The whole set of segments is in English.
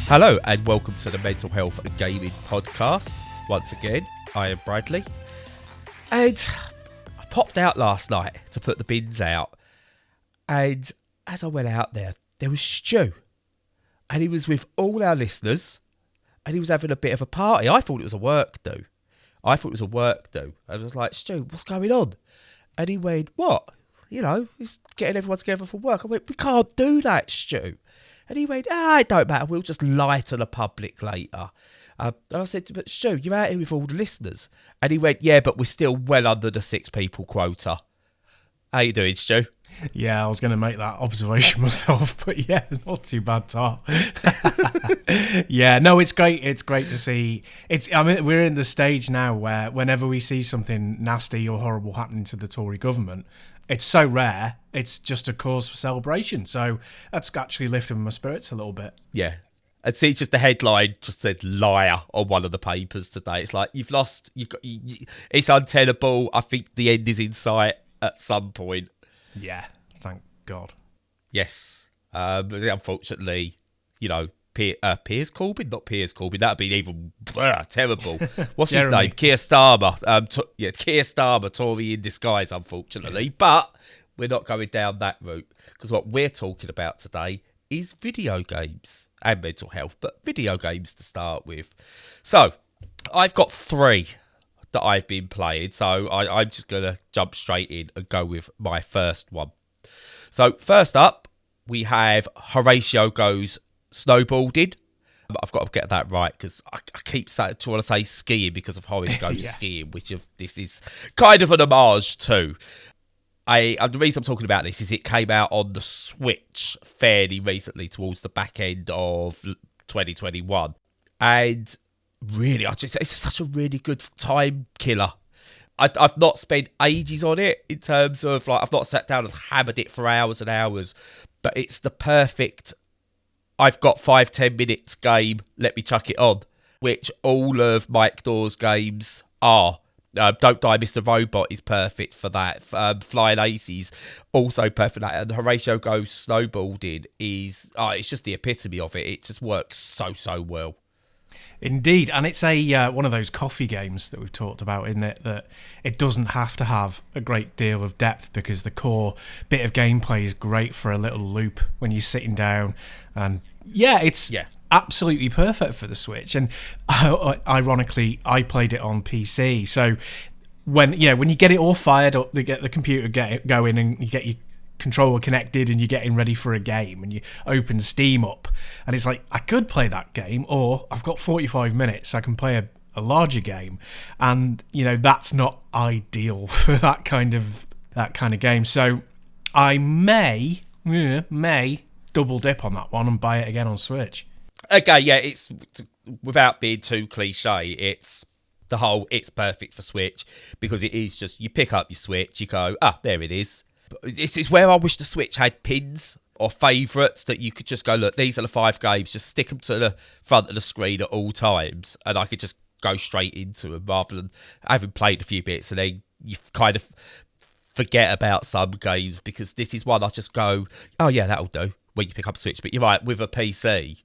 Hello and welcome to the Mental Health and Gaming Podcast. Once again, I am Bradley. And I popped out last night to put the bins out. And as I went out there was Stu. And he was with all our listeners. And he was having a bit of a party. I thought it was a work do. And I was like, Stu, what's going on? And he went, what? You know, he's getting everyone together for work. I went, we can't do that, Stu. And he went, it don't matter, we'll just lie to the public later. And I said, but Stu, you're out here with all the listeners. And he went, yeah, but we're still well under the 6 people quota. How you doing, Stu? Yeah, I was going to make that observation myself, but yeah, not too bad, Tar. Yeah, no, it's great. It's great to see. We're in the stage now where whenever we see something nasty or horrible happening to the Tory government, it's so rare, it's just a cause for celebration. So that's actually lifting my spirits a little bit. Yeah. And see, just the headline just said liar on one of the papers today. It's like, you've lost, it's untenable. I think the end is in sight at some point. Yeah, thank God. Yes. But unfortunately, Piers Corbyn, not Piers Corbyn, that would be even terrible. What's his name? Keir Starmer. Keir Starmer, Tory in disguise, unfortunately. But we're not going down that route, because what we're talking about today is video games and mental health, but video games to start with. So, I've got 3 that I've been playing, so I'm just going to jump straight in and go with my first one. So, first up, we have Horatio Goes Snowboarding. I've got to get that right because I keep trying to say skiing because of Horace Goes Skiing, which this is kind of an homage to. And the reason I'm talking about this is it came out on the Switch fairly recently, towards the back end of 2021. And really, it's such a really good time killer. I've not spent ages on it in terms of, I've not sat down and hammered it for hours and hours, but it's the perfect, I've got 5-10 minutes game, let me chuck it on, which all of Mike Dawes' games are. Don't Die Mr. Robot is perfect for that. Flying Aces, also perfect for that. And Horatio Goes Snowboarding is, it's just the epitome of it. It just works so well. Indeed, and it's a one of those coffee games that we've talked about, isn't it? That it doesn't have to have a great deal of depth because the core bit of gameplay is great for a little loop when you're sitting down. And it's absolutely perfect for the Switch. And ironically, I played it on PC. So when you get it all fired up, you get the computer going, and you get your controller connected and you're getting ready for a game, and you open Steam up, and it's like, I could play that game, or I've got 45 minutes, I can play a larger game, and that's not ideal for that kind of game. So I may double dip on that one and buy it again on Switch. Okay, yeah, it's, without being too cliche, it's perfect for Switch, because it is just, you pick up your Switch, you go, there it is. This is where I wish the Switch had pins or favourites that you could just go, look, these are the 5 games, just stick them to the front of the screen at all times, and I could just go straight into them rather than having played a few bits and then you kind of forget about some games, because this is one I just go, oh yeah, that'll do when you pick up a Switch. But you're right, with a PC,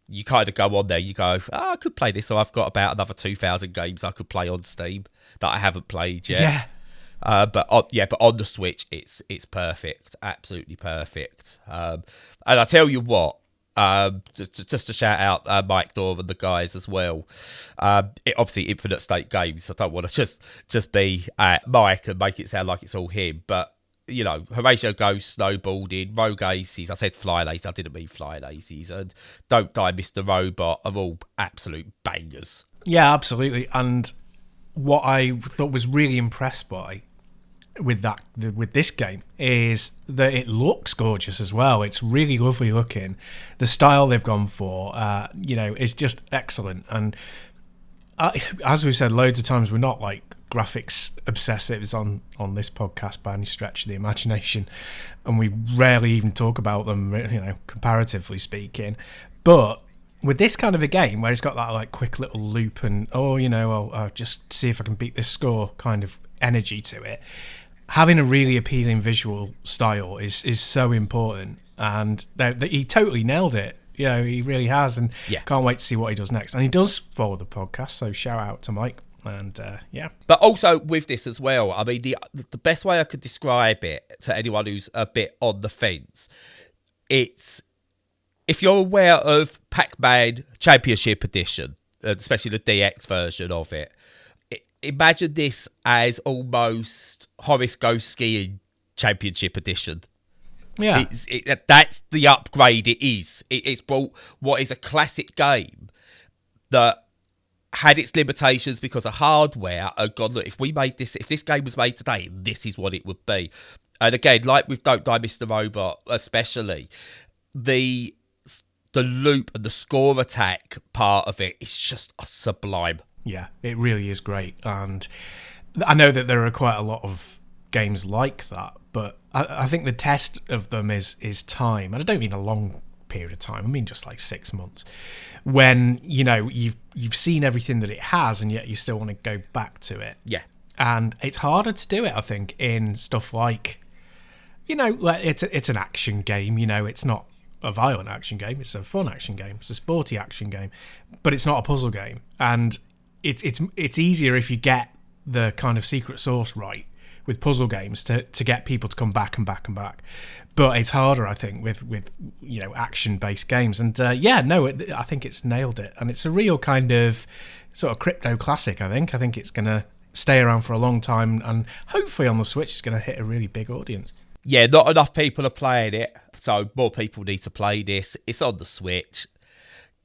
you kind of go on there, you go, I could play this, so I've got about another 2,000 games I could play on Steam that I haven't played yet. Yeah. But on the Switch, it's perfect, absolutely perfect. And I tell you what, just to shout out Mike Dore and the guys as well. Obviously, Infinite State Games. I don't want to just be Mike and make it sound like it's all him. But Horatio Goes Snowboarding, Rogue Aces. I said Flying Aces. I didn't mean Flying Aces. And Don't Die Mr. Robot are all absolute bangers. Yeah, absolutely. And what I thought was really impressed by with this game is that it looks gorgeous as well. It's really lovely looking. The style they've gone for, is just excellent. And as we've said loads of times, we're not like graphics obsessives on this podcast by any stretch of the imagination, and we rarely even talk about them, comparatively speaking. But with this kind of a game where it's got that like quick little loop and I'll just see if I can beat this score kind of energy to it, having a really appealing visual style is so important, and he totally nailed it You know, he really has, and Yeah. can't wait to see what he does next. And he does follow the podcast, so shout out to Mike. And yeah. But also with this as well, I mean, the best way I could describe it to anyone who's a bit on the fence, it's if you're aware of Pac-Man Championship Edition, especially the DX version of it, imagine this as almost Horace Goes Skiing Championship Edition. Yeah. That's the upgrade it is. It's brought what is a classic game that had its limitations because of hardware and gone, look, if this game was made today, this is what it would be. And again, like with Don't Die Mr. Robot especially, the loop and the score attack part of it is just sublime. Yeah, it really is great. And I know that there are quite a lot of games like that, but I think the test of them is time. And I don't mean a long period of time. I mean just like 6 months. When, you know, you've seen everything that it has and yet you still want to go back to it. Yeah. And it's harder to do it, I think, in stuff like, you know, it's an action game, you know, it's not a violent action game, it's a fun action game, it's a sporty action game, but it's not a puzzle game. And it's easier if you get the kind of secret sauce right with puzzle games to get people to come back and back and back. But it's harder, I think, with you know, action-based games. And I think it's nailed it. And it's a real kind of sort of crypto classic, I think. I think it's going to stay around for a long time, and hopefully on the Switch it's going to hit a really big audience. Yeah, not enough people are playing it, so more people need to play this. It's on the Switch.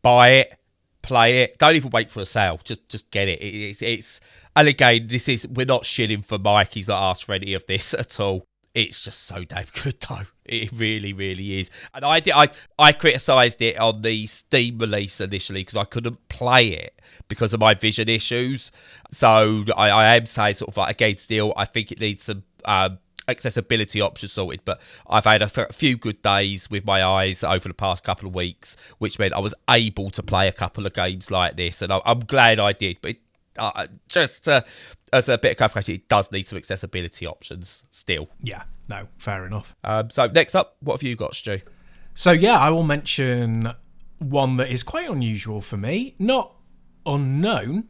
Buy it, play it. Don't even wait for a sale. Just get it. It's and again, we're not shilling for Mike. He's not asked for any of this at all. It's just so damn good, though. It really, really is. And I criticised it on the Steam release initially because I couldn't play it because of my vision issues. So I am saying sort of like, again, still, I think it needs some accessibility options sorted. But I've had a few good days with my eyes over the past couple of weeks, which meant I was able to play a couple of games like this. And I'm glad I did. But as a bit of clarification, it does need some accessibility options still. Yeah, no, fair enough. So next up, what have you got, Stu? So yeah, I will mention one that is quite unusual for me. Not unknown,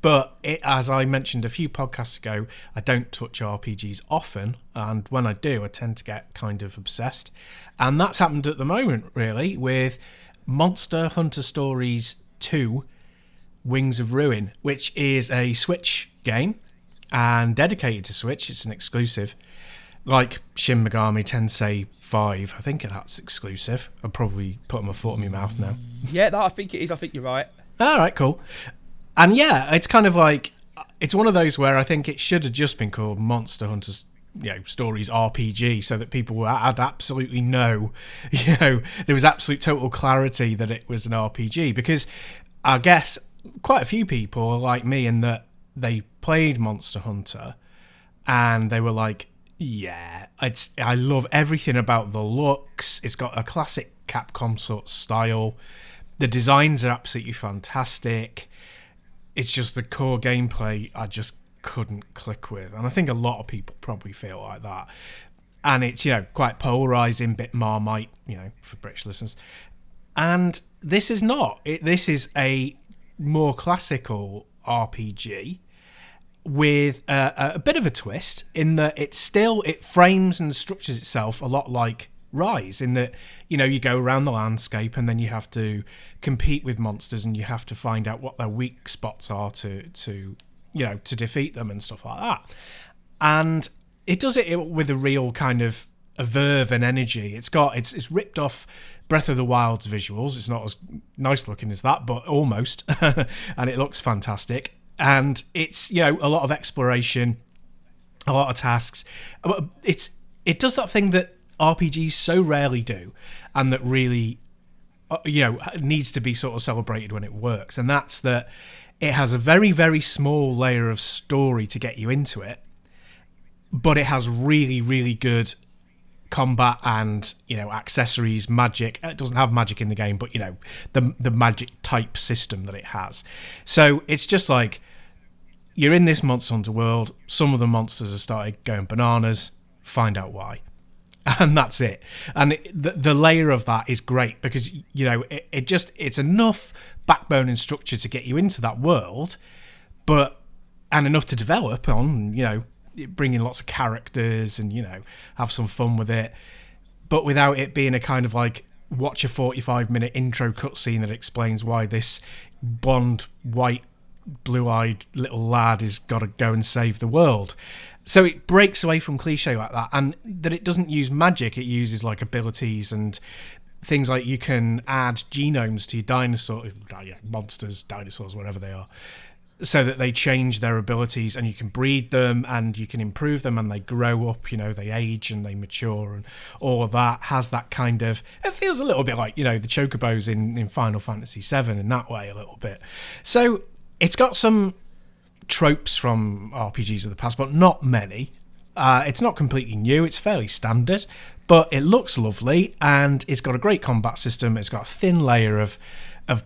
but as I mentioned a few podcasts ago, I don't touch RPGs often, and when I do, I tend to get kind of obsessed. And that's happened at the moment, really, with Monster Hunter Stories 2, Wings of Ruin, which is a Switch game and dedicated to Switch. It's an exclusive, like Shin Megami Tensei 5. I think that's exclusive. I'm probably putting my foot in my mouth now. Yeah, no, I think it is. I think you're right. All right, cool. And yeah, it's kind of like, it's one of those where I think it should have just been called Monster Hunter Stories RPG, so that people had absolutely there was absolute total clarity that it was an RPG. Because I guess quite a few people are like me in that they played Monster Hunter and they were like, yeah, I love everything about the looks. It's got a classic Capcom sort of style. The designs are absolutely fantastic. It's just the core gameplay I just couldn't click with. And I think a lot of people probably feel like that. And it's, quite polarising, bit Marmite, for British listeners. And this is not. This is a more classical RPG with a bit of a twist in that it frames and structures itself a lot like Rise, in that you go around the landscape and then you have to compete with monsters and you have to find out what their weak spots are to defeat them and stuff like that. And it does it with a real kind of a verve and energy. It's ripped off Breath of the Wild's visuals. It's not as nice looking as that, but almost. And it looks fantastic. And it's a lot of exploration, a lot of tasks. It does that thing that RPGs so rarely do, and that really needs to be sort of celebrated when it works. And that's that it has a very, very small layer of story to get you into it, but it has really, really good combat and accessories, magic. It doesn't have magic in the game, but the magic type system that it has. So it's just like you're in this Monster Hunter world. Some of the monsters have started going bananas. Find out why. and that's it. And the layer of that is great because, you know, it's enough backbone and structure to get you into that world, and enough to develop on, you know, bring in lots of characters and, you know, have some fun with it, but without it being a kind of like watch a 45-minute intro cutscene that explains why this blonde, white, blue-eyed little lad has got to go and save the world. So it breaks away from cliche like that, and that it doesn't use magic. It uses like abilities and things like you can add genomes to your dinosaur, monsters, dinosaurs, whatever they are, so that they change their abilities, and you can breed them and you can improve them, and they grow up, you know, they age and they mature, and all of that has that kind of, it feels a little bit like, you know, the chocobos in Final Fantasy VII in that way a little bit. So it's got some tropes from RPGs of the past, but not many. It's not completely new, it's fairly standard, but it looks lovely, and it's got a great combat system. It's got a thin layer of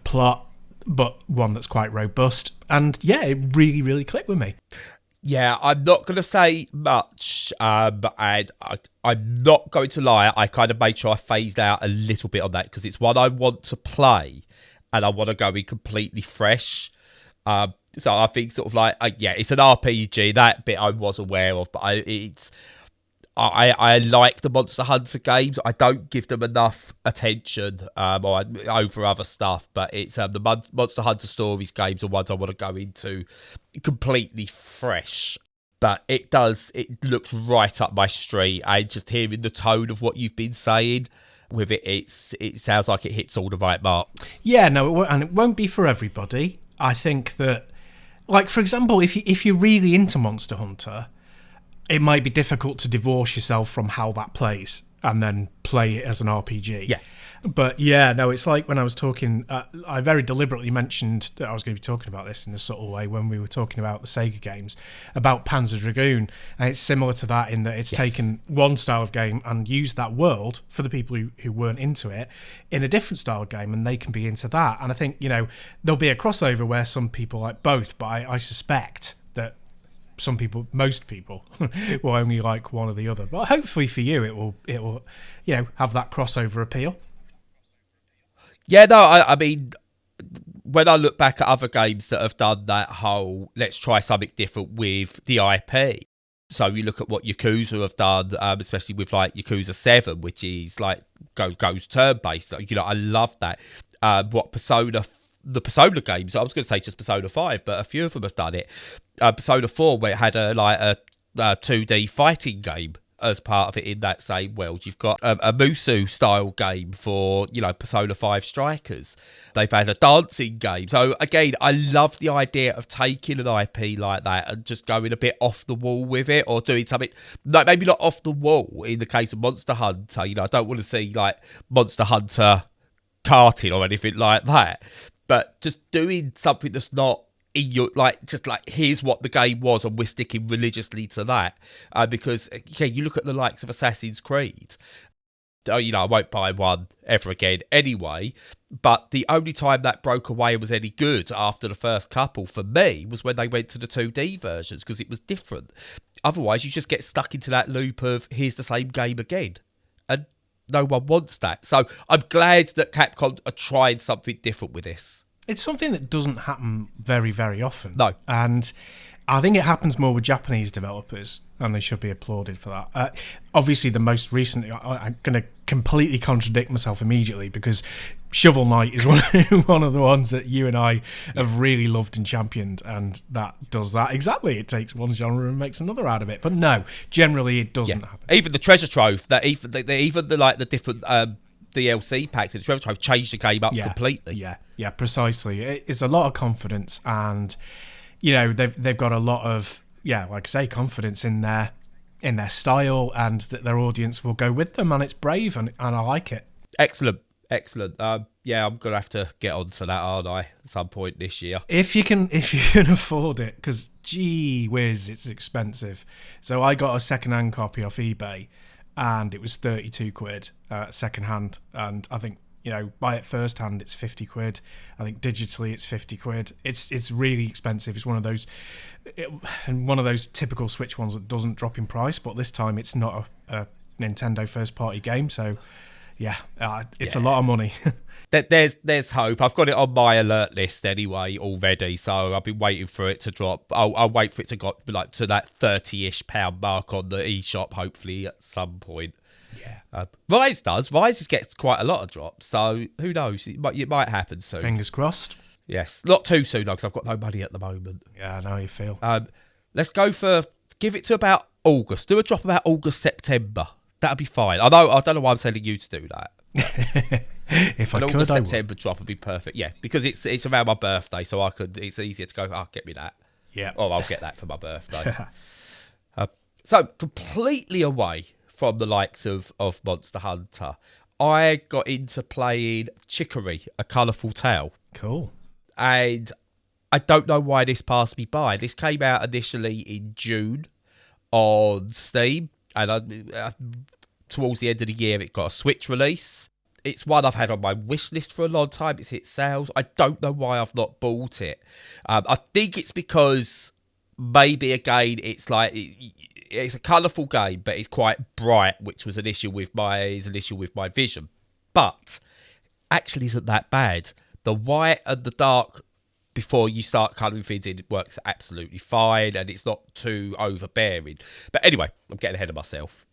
plot, but one that's quite robust. And yeah, it really, really clicked with me. Yeah, I'm not going to say much, and I'm not going to lie, I kind of made sure I phased out a little bit on that, because it's one I want to play, and I want to go in completely fresh. So I think sort of like, it's an RPG, that bit I was aware of, but I like the Monster Hunter games. I don't give them enough attention over other stuff, but it's the Monster Hunter Stories games are ones I want to go into completely fresh. But it looks right up my street. And just hearing the tone of what you've been saying with it, it sounds like it hits all the right marks. Yeah, no, it won't be for everybody. I think that, like, for example, if you're really into Monster Hunter, it might be difficult to divorce yourself from how that plays and then play it as an RPG. Yeah. But yeah, no, it's like when I was talking, I very deliberately mentioned that I was going to be talking about this in a subtle way when we were talking about the Sega games, about Panzer Dragoon. And it's similar to that in that it's taken one style of game and used that world for the people who weren't into it in a different style of game, and they can be into that. And I think, you know, there'll be a crossover where some people like both, but I suspect that most people will only like one or the other. But hopefully for you, it will, you know, have that crossover appeal. Yeah, no, I mean, when I look back at other games that have done that whole, let's try something different with the IP. So you look at what Yakuza have done, especially with like Yakuza 7, which is like goes turn-based. So, you know, I love that. The Persona games, I was going to say just Persona 5, but a few of them have done it. Persona 4, where it had a 2D fighting game as part of it in that same world. You've got a Musu style game for, you know, Persona 5 Strikers. They've had a dancing game. So again, I love the idea of taking an IP like that and just going a bit off the wall with it, or doing something, no, maybe not off the wall in the case of Monster Hunter. You know, I don't want to see like Monster Hunter karting or anything like that, but just doing something that's not in your, like, just like, here's what the game was and we're sticking religiously to that. Because, you look at the likes of Assassin's Creed, you know, I won't buy one ever again anyway, but the only time that broke away and was any good after the first couple, for me, was when they went to the 2D versions, because it was different. Otherwise, you just get stuck into that loop of, here's the same game again. And no one wants that. So I'm glad that Capcom are trying something different with this. It's something that doesn't happen very, very often. No. And I think it happens more with Japanese developers, and they should be applauded for that. Obviously, the most recent, I'm going to completely contradict myself immediately, because Shovel Knight is one of the ones that you and I have really loved and championed, and that does that exactly. It takes one genre and makes another out of it. But no, generally it doesn't happen. Even the Treasure Trove, that even the different DLC packs in the Treasure Trove changed the game up completely. Yeah, precisely. It's a lot of confidence, and you know, they've got a lot of, like I say, confidence in their style, and that their audience will go with them, and it's brave, and I like it. Excellent. I'm gonna have to get onto that, aren't I, at some point this year? If you can afford it, because gee whiz, it's expensive. So I got a second-hand copy off eBay, and it was 32 quid second hand, and I think, you know, buy it first hand, it's 50 quid. I think digitally it's 50 quid. It's really expensive. It's one of those typical Switch ones that doesn't drop in price, but this time it's not a Nintendo first-party game. So, yeah, it's a lot of money. There's hope. I've got it on my alert list anyway already, so I've been waiting for it to drop. I'll wait for it to go like to that £30-ish mark on the eShop, hopefully at some point. Yeah, Rise does. Rise gets quite a lot of drops, so who knows? It might happen soon. Fingers crossed. Yes, not too soon though, because I've got no money at the moment. Yeah, I know how you feel. Let's go give it to about August. Do a drop about August, September. That'll be fine. I don't know why I'm telling you to do that. If I could, I would. September drop would be perfect. Yeah, because it's around my birthday, so it's easier to go. Get me that. Yeah. Or I'll get that for my birthday. So completely away from the likes of Monster Hunter, I got into playing Chicory, A Colourful Tale. Cool. And I don't know why this passed me by. This came out initially in June on Steam, and towards the end of the year, it got a Switch release. It's one I've had on my wish list for a long time. It's hit sales. I don't know why I've not bought it. I think it's because maybe again it's like it's a colourful game, but it's quite bright, which was an issue with my vision. But actually, isn't that bad? The white and the dark before you start colouring things in, it works absolutely fine, and it's not too overbearing. But anyway, I'm getting ahead of myself.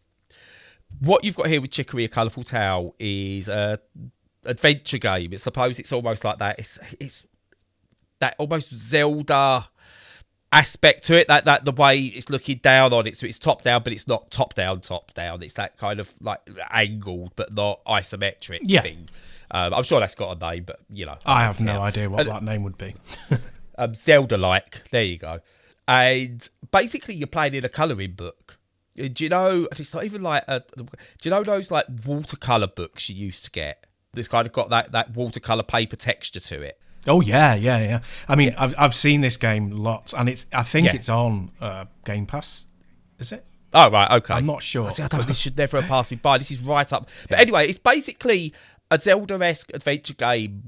What you've got here with Chicory, A Colourful Tale, is an adventure game. I suppose it's almost like that. It's that almost Zelda aspect to it. That the way it's looking down on it, so it's top down, but it's not top down. It's that kind of like angled, but not isometric thing. I'm sure that's got a name, but I have no idea what that name would be. Zelda-like. There you go. And basically, you're playing in a colouring book. Do you know? It's not even like do you know those like watercolor books you used to get? It's kind of got that watercolor paper texture to it. Oh yeah. I mean, I've seen this game lots, and I think it's on Game Pass. Is it? Oh right, okay. I'm not sure. This should never have passed me by. This is right up. But anyway, it's basically a Zelda-esque adventure game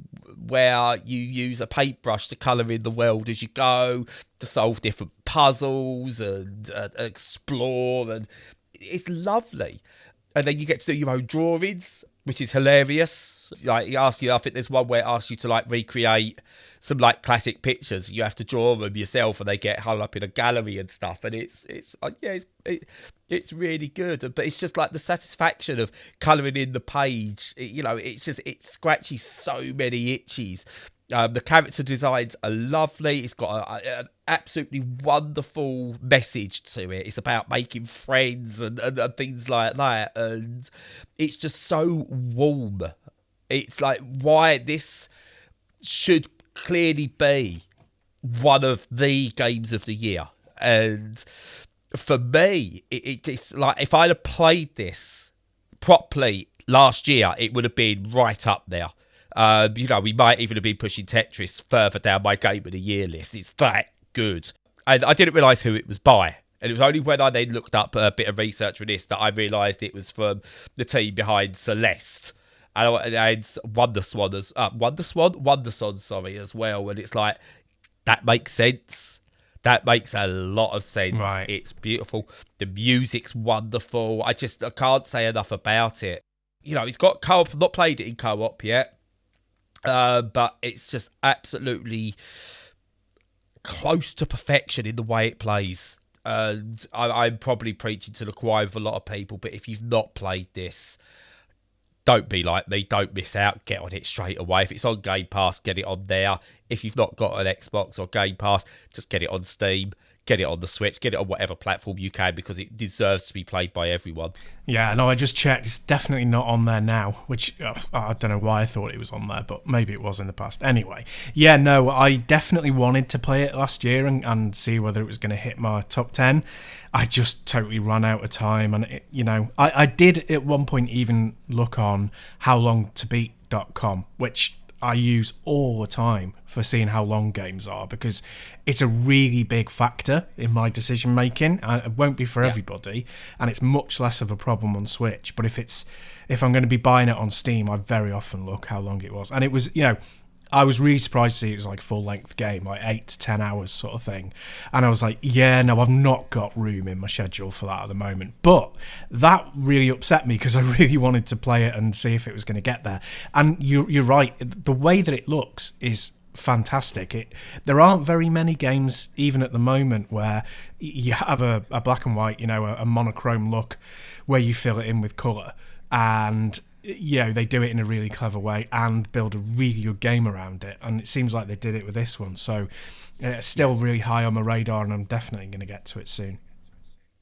where you use a paintbrush to colour in the world as you go, to solve different puzzles and explore, and it's lovely. And then you get to do your own drawings, which is hilarious. Like I think there's one where it asks you to like recreate some like classic pictures. You have to draw them yourself, and they get hung up in a gallery and stuff. And it's really good. But it's just like the satisfaction of colouring in the page. It scratches so many itches. The character designs are lovely. It's got an absolutely wonderful message to it. It's about making friends and things like that. And it's just so warm. It's like why this should clearly be one of the games of the year. And for me, it's like if I'd have played this properly last year, it would have been right up there. We might even have been pushing Tetris further down my game of the year list. It's that good. And I didn't realise who it was by. And it was only when I then looked up a bit of research on this that I realised it was from the team behind Celeste. And Wonderswan as well. And it's like, that makes sense. That makes a lot of sense. Right. It's beautiful. The music's wonderful. I can't say enough about it. It's got co-op. I've not played it in co-op yet. But it's just absolutely close to perfection in the way it plays. And I'm probably preaching to the choir with a lot of people, but if you've not played this, don't be like me. Don't miss out. Get on it straight away. If it's on Game Pass, get it on there. If you've not got an Xbox or Game Pass, just get it on Steam. Get it on the Switch. Get it on whatever platform you can, because it deserves to be played by everyone. Yeah, no, I just checked. It's definitely not on there now, which I don't know why I thought it was on there, but maybe it was in the past. Anyway, yeah, no, I definitely wanted to play it last year and see whether it was going to hit my top 10. I just totally ran out of time. And, I did at one point even look on howlongtobeat.com, which I use all the time for seeing how long games are, because it's a really big factor in my decision making. It won't be for everybody, and it's much less of a problem on Switch. But if I'm going to be buying it on Steam, I very often look how long it was, and it was I was really surprised to see it was like a full-length game, like 8 to 10 hours sort of thing. And I was like, yeah, no, I've not got room in my schedule for that at the moment. But that really upset me because I really wanted to play it and see if it was going to get there. And you're right, the way that it looks is fantastic. There aren't very many games, even at the moment, where you have a black and white, a monochrome look where you fill it in with colour. And they do it in a really clever way and build a really good game around it. And it seems like they did it with this one. So it's still really high on my radar, and I'm definitely going to get to it soon.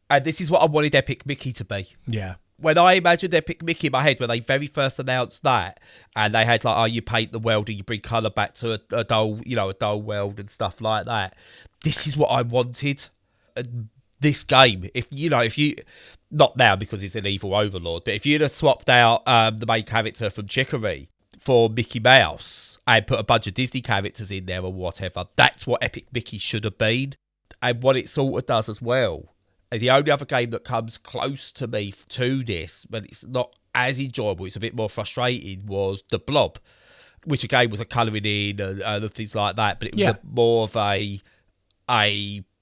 And this is what I wanted Epic Mickey to be. Yeah. When I imagined Epic Mickey in my head, when they very first announced that, and they had like, you paint the world and you bring colour back to a dull, a dull world and stuff like that. This is what I wanted. This game, if you, not now because it's an evil overlord, but if you'd have swapped out the main character from Chicory for Mickey Mouse and put a bunch of Disney characters in there or whatever, that's what Epic Mickey should have been. And what it sort of does as well. And the only other game that comes close to me to this, but it's not as enjoyable, it's a bit more frustrating, was The Blob, which again was a colouring in and things like that, but it was more of a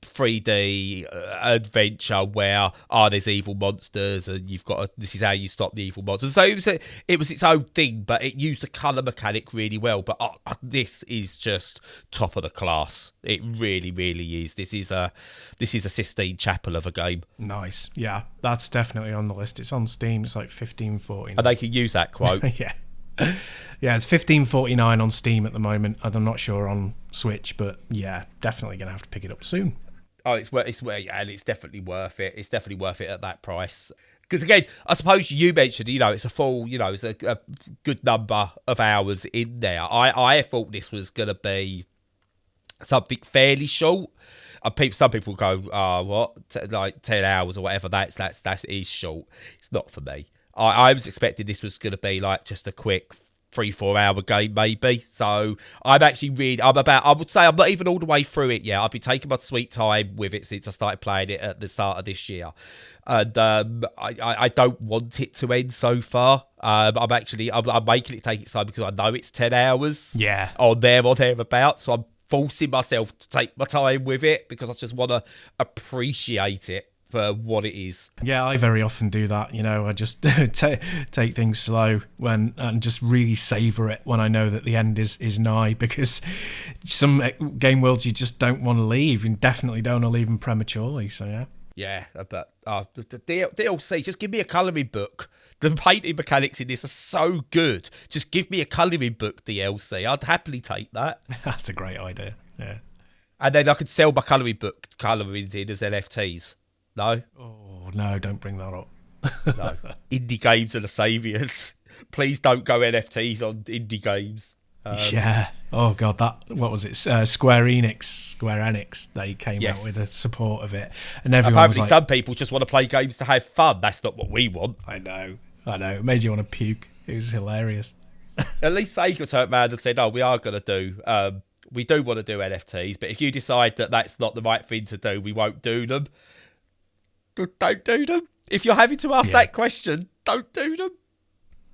3D adventure where there's evil monsters and you've got this is how you stop the evil monsters. So it was its own thing, but it used the colour mechanic really well. But this is just top of the class. It really, really is. This is a Sistine Chapel of a game. Nice, yeah, that's definitely on the list. It's on Steam. It's like $15.49. And they can use that quote. Yeah, it's $15.49 on Steam at the moment, and I'm not sure on Switch, but yeah, definitely gonna have to pick it up soon. Oh, it's definitely worth it. It's definitely worth it at that price. Because again, I suppose you mentioned, it's a full, it's a good number of hours in there. I thought this was going to be something fairly short. Some people go, like 10 hours or whatever. That is short. It's not for me. I was expecting this was going to be like just a quick 3-4 hour game maybe. So I would say I'm not even all the way through it yet. I've been taking my sweet time with it since I started playing it at the start of this year. And I don't want it to end so far. I'm making it take its time because I know it's 10 hours. Yeah. Or thereabouts. So I'm forcing myself to take my time with it because I just want to appreciate it for what it is. Yeah, I very often do that. I just take things slow and just really savour it when I know that the end is nigh, because some game worlds you just don't want to leave. You definitely don't want to leave them prematurely. So yeah. Yeah, but the DLC, just give me a colouring book. The painting mechanics in this are so good. Just give me a colouring book DLC. I'd happily take that. That's a great idea. Yeah. And then I could sell my colouring book colourings in as NFTs. No? Oh, no, don't bring that up. No. Indie games are the saviours. Please don't go NFTs on indie games. Yeah. Oh, God, what was it? Square Enix, they came out with the support of it. And everyone was like, some people just want to play games to have fun. That's not what we want. I know. It made you want to puke. It was hilarious. At least Sega turned around and said, we are going to do... we do want to do NFTs, but if you decide that that's not the right thing to do, we won't do them. Don't do them. If you're having to ask that question, don't do them.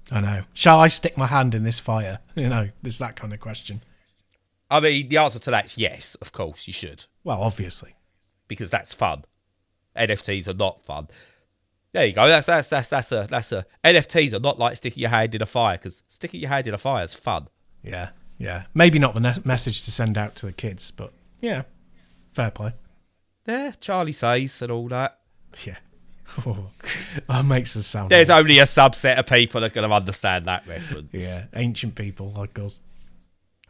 I know. Shall I stick my hand in this fire? There's that kind of question. I mean, the answer to that's yes, of course, you should. Well, obviously. Because that's fun. NFTs are not fun. There you go. That's a NFTs are not like sticking your hand in a fire, because sticking your hand in a fire is fun. Yeah. Maybe not the message to send out to the kids, but yeah, fair play. Yeah, Charlie says and all that. Yeah. That makes us sound... There's only a subset of people that are going to understand that reference. Yeah, ancient people like us.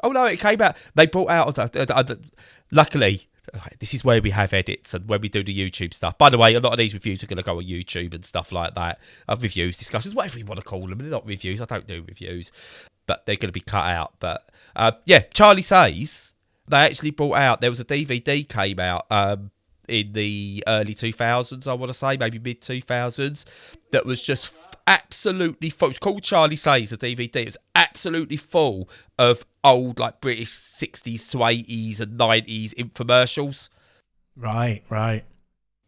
Oh, no, it came out... They brought out... luckily, this is where we have edits and when we do the YouTube stuff. By the way, a lot of these reviews are going to go on YouTube and stuff like that. Reviews, discussions, whatever you want to call them. They're not reviews. I don't do reviews. But they're going to be cut out. But, Charlie says they actually brought out... There was a DVD came out... in the early 2000s, I want to say, maybe mid-2000s, that was just absolutely full. It's called Charlie Says, the DVD. It was absolutely full of old, like, British 60s to 80s and 90s infomercials. Right.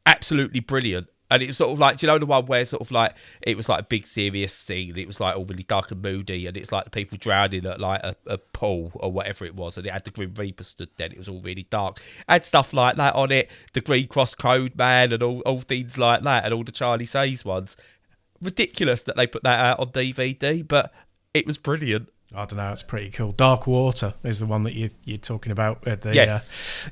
Absolutely brilliant. And it was sort of like, do you know the one where sort of like it was like a big serious scene, and it was like all really dark and moody, and it's like the people drowning at like a pool or whatever it was, and it had the Grim Reaper stood there, and it was all really dark. It had stuff like that on it, the Green Cross Code Man, and all things like that, and all the Charlie Says ones. Ridiculous that they put that out on DVD, but it was brilliant. I don't know, it's pretty cool. Dark Water is the one that you're talking about. Yes.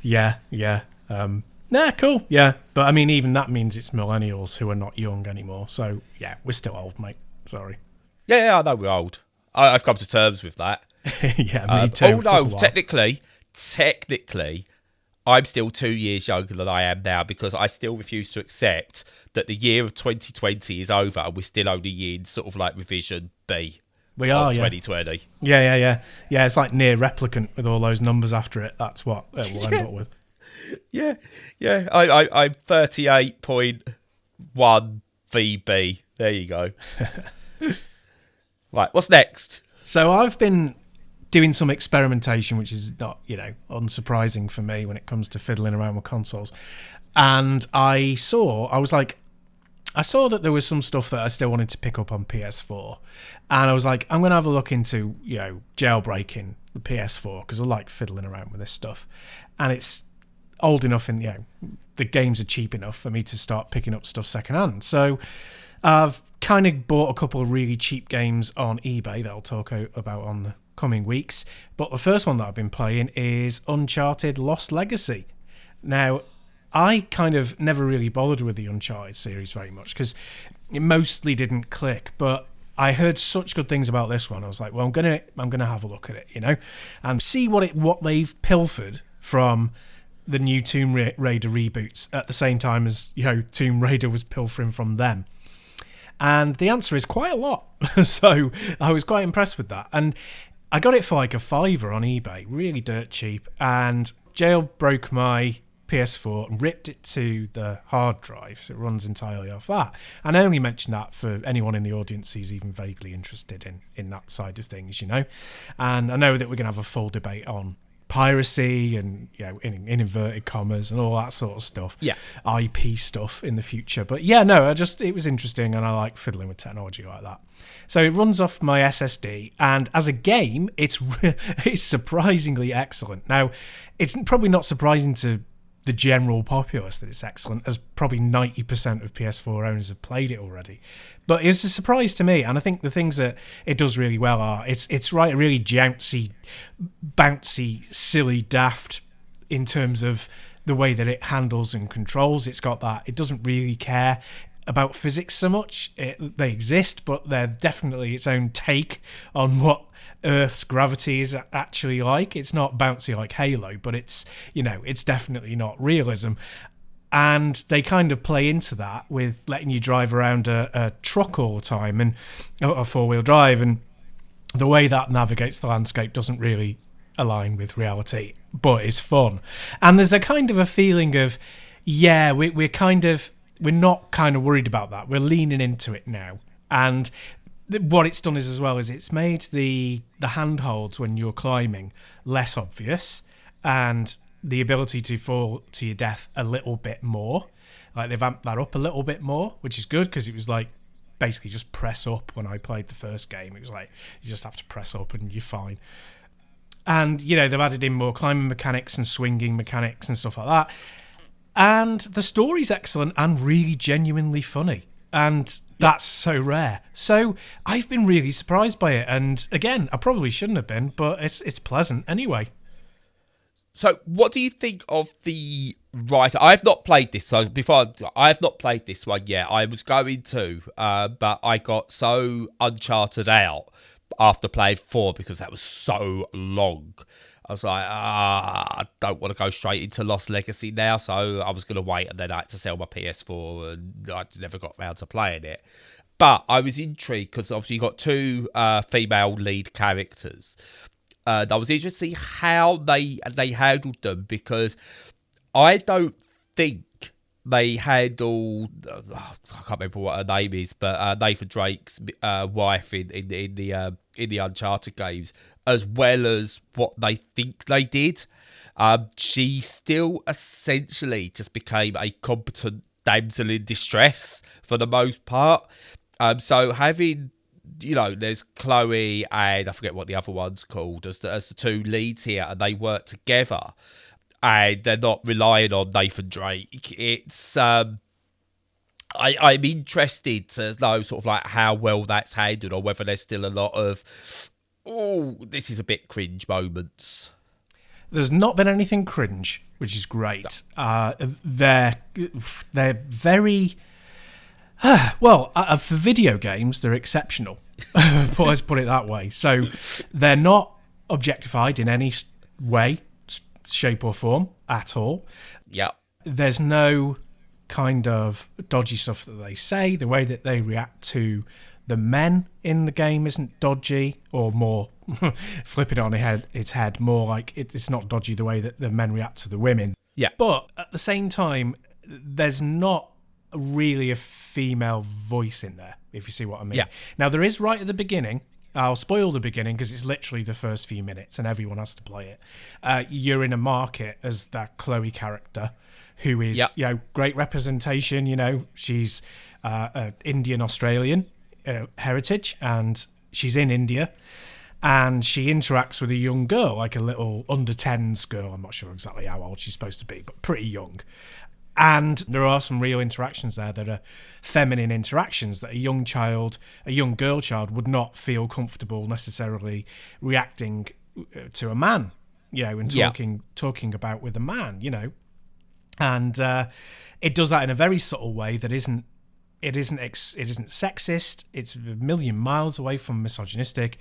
Nah, cool. Yeah. But I mean, even that means it's millennials who are not young anymore. So, yeah, we're still old, mate. Sorry. Yeah, I know we're old. I've come to terms with that. Yeah, me too. Although, technically, I'm still 2 years younger than I am now, because I still refuse to accept that the year of 2020 is over and we're still only in sort of like revision B. We are, 2020. Yeah. Yeah, it's like near replicant with all those numbers after it. That's what it will end up with. Yeah. I'm 38.1 VB. There you go. Right, what's next? So I've been doing some experimentation, which is not, unsurprising for me when it comes to fiddling around with consoles. And I saw that there was some stuff that I still wanted to pick up on PS4. And I was like, I'm going to have a look into, jailbreaking the PS4, because I like fiddling around with this stuff. And it's old enough and, the games are cheap enough for me to start picking up stuff secondhand. So I've kind of bought a couple of really cheap games on eBay that I'll talk about on the coming weeks. But the first one that I've been playing is Uncharted Lost Legacy. Now, I kind of never really bothered with the Uncharted series very much because it mostly didn't click, but I heard such good things about this one. I was like, well, I'm gonna have a look at it, and see what they've pilfered from the new Tomb Raider reboots at the same time as Tomb Raider was pilfering from them. And the answer is quite a lot. So I was quite impressed with that, and I got it for like a $5 on eBay, really dirt cheap, and jailbroke my PS4 and ripped it to the hard drive, so it runs entirely off that. And I only mention that for anyone in the audience who's even vaguely interested in that side of things, And I know that we're going to have a full debate on piracy and, in inverted commas and all that sort of stuff. Yeah. IP stuff in the future. But yeah, no, it was interesting, and I like fiddling with technology like that. So it runs off my SSD, and as a game, it's surprisingly excellent. Now, it's probably not surprising to the general populace that it's excellent, as probably 90% of PS4 owners have played it already. But it's a surprise to me, and I think the things that it does really well are it's really bouncy, silly, daft in terms of the way that it handles and controls. It's got that. It doesn't really care about physics so much. They exist, but they're definitely its own take on what Earth's gravity is actually like. It's not bouncy like Halo, but it's definitely not realism. And they kind of play into that with letting you drive around a truck all the time, and a four-wheel drive, and the way that navigates the landscape doesn't really align with reality, but it's fun. And there's a kind of a feeling of, we're not kind of worried about that. We're leaning into it now. And what it's done is it's made the handholds when you're climbing less obvious, and the ability to fall to your death a little bit more. Like, they've amped that up a little bit more, which is good, because it was like basically just press up when I played the first game. It was like you just have to press up and you're fine. And they've added in more climbing mechanics and swinging mechanics and stuff like that. And the story's excellent and really genuinely funny. And that's so rare. So I've been really surprised by it. And again, I probably shouldn't have been, but it's pleasant anyway. So what do you think of the writer? I've not played this. So I've not played this one yet. I was going to, but I got so Uncharted out after playing 4 because that was so long. I was like, I don't want to go straight into Lost Legacy now, so I was going to wait, and then I had to sell my PS4, and I just never got round to playing it. But I was intrigued because obviously you got 2 female lead characters. I was interested to see how they handled them, because I don't think they handled, I can't remember what her name is, but Nathan Drake's wife in the Uncharted games, as well as what they think they did. She still essentially just became a competent damsel in distress for the most part. So having, there's Chloe and I forget what the other one's called as the two leads here, and they work together, and they're not relying on Nathan Drake. It's I'm interested to know sort of like how well that's handled, or whether there's still a lot of this is a bit cringe moments. There's not been anything cringe, which is great. They're very well for video games. They're exceptional. Let's put it that way. So they're not objectified in any way, shape, or form at all. Yeah. There's no kind of dodgy stuff that they say. The way that they react to the men in the game isn't dodgy, or more flip it on its head, more like it's not dodgy the way that the men react to the women. Yeah. But at the same time, there's not really a female voice in there, if you see what I mean. Yeah. Now, there is right at the beginning. I'll spoil the beginning because it's literally the first few minutes and everyone has to play it. You're in a market as that Chloe character, who is, great representation. She's Indian Australian heritage, and she's in India, and she interacts with a young girl, like a little under 10s girl. I'm not sure exactly how old she's supposed to be, but pretty young. And there are some real interactions there that are feminine interactions that a young girl child would not feel comfortable necessarily reacting to a man, and talking about with a man, And it does that in a very subtle way that isn't sexist. It's a million miles away from misogynistic,